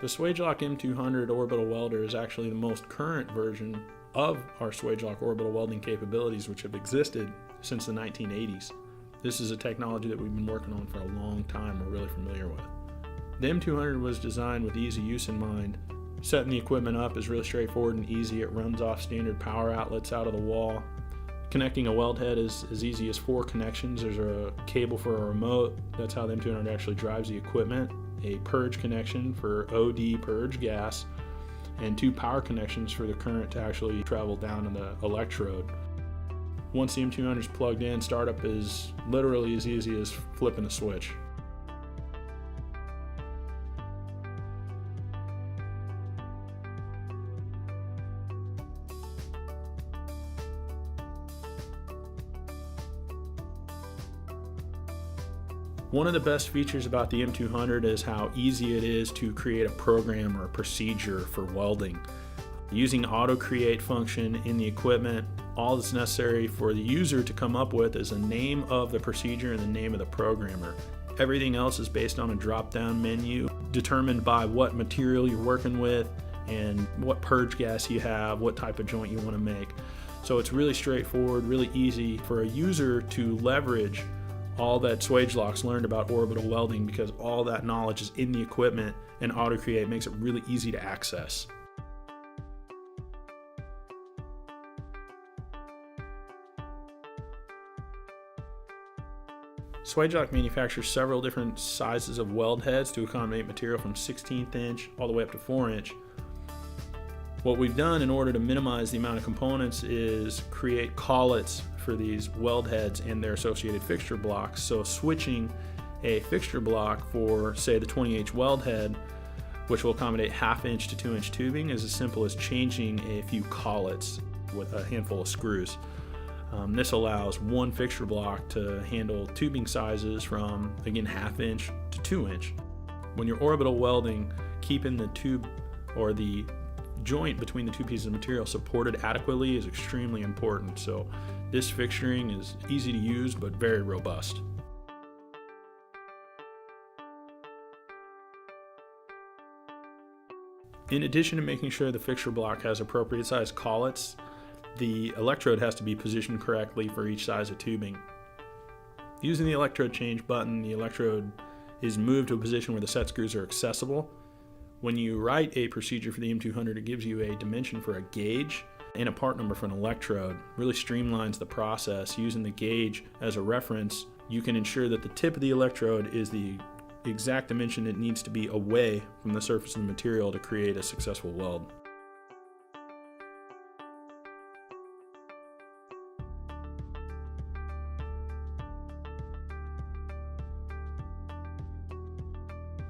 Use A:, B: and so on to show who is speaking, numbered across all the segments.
A: The Swagelok M200 orbital welder is actually the most current version of our Swagelok orbital welding capabilities, which have existed since the 1980s. This is a technology that we've been working on for a long time, we're really familiar with. The M200 was designed with easy use in mind. Setting the equipment up is really straightforward and easy. It runs off standard power outlets out of the wall. Connecting a weld head is as easy as 4 connections. There's a cable for a remote. That's how the M200 actually drives the equipment. A purge connection for OD purge gas, and 2 power connections for the current to actually travel down to the electrode. Once the M200 is plugged in, startup is literally as easy as flipping a switch. One of the best features about the M200 is how easy it is to create a program or a procedure for welding. Using auto create function in the equipment, all that's necessary for the user to come up with is the name of the procedure and the name of the programmer. Everything else is based on a drop-down menu determined by what material you're working with and what purge gas you have, what type of joint you want to make. So it's really straightforward, really easy for a user to leverage all that Swagelok's learned about orbital welding, because all that knowledge is in the equipment, and auto create makes it really easy to access. Swagelok manufactures several different sizes of weld heads to accommodate material from 16th inch all the way up to 4 inch. What we've done in order to minimize the amount of components is create collets for these weld heads and their associated fixture blocks. So switching a fixture block for, say, the 20H weld head, which will accommodate 1/2 inch to 2 inch tubing, is as simple as changing a few collets with a handful of screws. This allows one fixture block to handle tubing sizes from, again, 1/2 inch to 2 inch. When you're orbital welding, keeping the tube or the joint between the 2 pieces of material supported adequately is extremely important. So this fixturing is easy to use but very robust. In addition to making sure the fixture block has appropriate size collets, the electrode has to be positioned correctly for each size of tubing. Using the electrode change button, the electrode is moved to a position where the set screws are accessible. When you write a procedure for the M200, it gives you a dimension for a gauge and a part number for an electrode. Really streamlines the process. Using the gauge as a reference, you can ensure that the tip of the electrode is the exact dimension it needs to be away from the surface of the material to create a successful weld.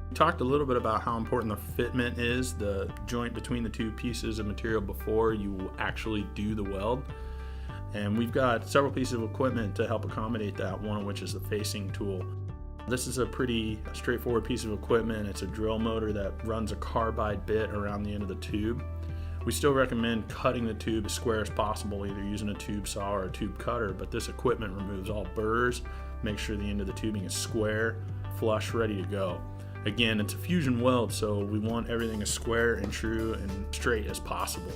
A: We talked a little bit about how important the fitment is, the joint between the 2 pieces of material before you actually do the weld. And we've got several pieces of equipment to help accommodate that, one of which is the facing tool. This is a pretty straightforward piece of equipment. It's a drill motor that runs a carbide bit around the end of the tube. We still recommend cutting the tube as square as possible, either using a tube saw or a tube cutter, but this equipment removes all burrs, makes sure the end of the tubing is square, flush, ready to go. Again, it's a fusion weld, so we want everything as square and true and straight as possible.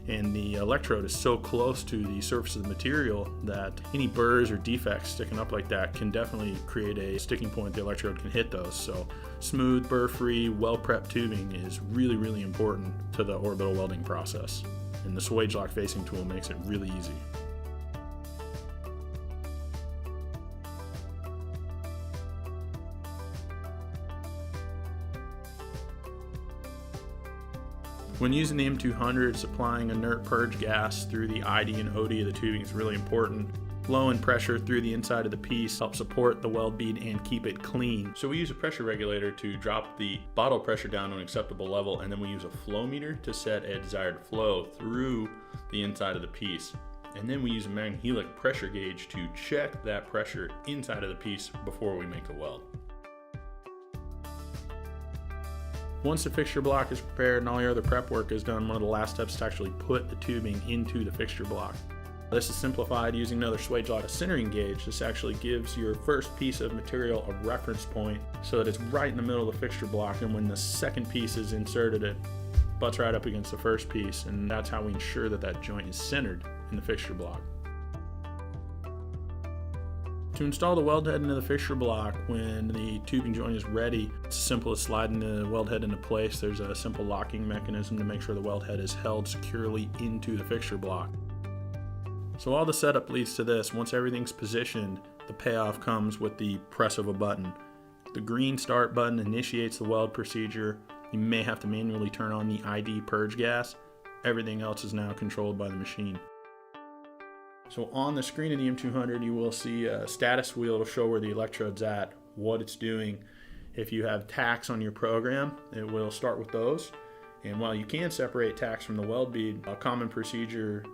A: And the electrode is so close to the surface of the material that any burrs or defects sticking up like that can definitely create a sticking point. The electrode can hit those. So smooth, burr-free, well-prepped tubing is really, really important to the orbital welding process. And the Swagelok facing tool makes it really easy. When using the M200, supplying inert purge gas through the ID and OD of the tubing is really important. Flow and pressure through the inside of the piece help support the weld bead and keep it clean. So we use a pressure regulator to drop the bottle pressure down to an acceptable level, and then we use a flow meter to set a desired flow through the inside of the piece. And then we use a Magnehelic pressure gauge to check that pressure inside of the piece before we make the weld. Once the fixture block is prepared and all your other prep work is done, one of the last steps is to actually put the tubing into the fixture block. This is simplified using another Swagelok centering gauge. This actually gives your first piece of material a reference point so that it's right in the middle of the fixture block, and when the second piece is inserted, it butts right up against the first piece, and that's how we ensure that that joint is centered in the fixture block. To install the weld head into the fixture block when the tubing joint is ready, it's simple as sliding the weld head into place. There's a simple locking mechanism to make sure the weld head is held securely into the fixture block. So all the setup leads to this. Once everything's positioned, the payoff comes with the press of a button. The green start button initiates the weld procedure. You may have to manually turn on the ID purge gas. Everything else is now controlled by the machine. So on the screen of the M200, you will see a status wheel to show where the electrode's at, what it's doing. If you have tacks on your program, it will start with those. And while you can separate tacks from the weld bead, a common procedure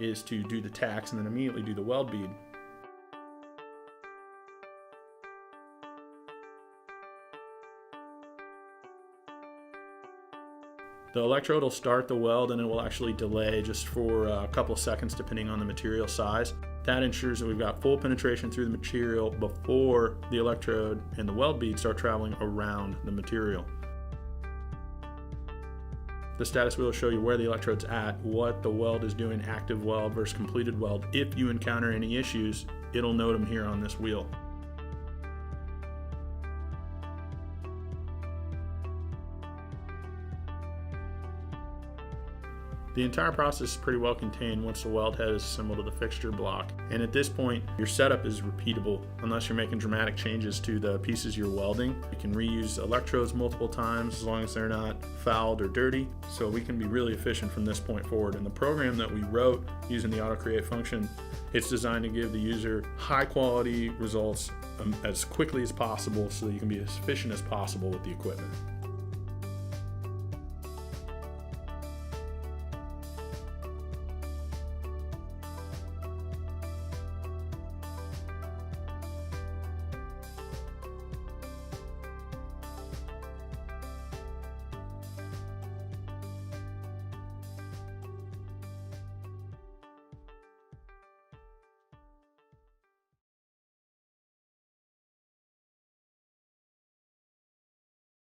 A: is to do the tacks and then immediately do the weld bead. The electrode will start the weld and it will actually delay just for a couple of seconds depending on the material size. That ensures that we've got full penetration through the material before the electrode and the weld bead start traveling around the material. The status wheel will show you where the electrode's at, what the weld is doing, active weld versus completed weld. If you encounter any issues, it'll note them here on this wheel. The entire process is pretty well contained once the weld head is assembled to the fixture block. And at this point, your setup is repeatable unless you're making dramatic changes to the pieces you're welding. You can reuse electrodes multiple times as long as they're not fouled or dirty. So we can be really efficient from this point forward. And the program that we wrote using the auto create function, it's designed to give the user high quality results as quickly as possible so that you can be as efficient as possible with the equipment.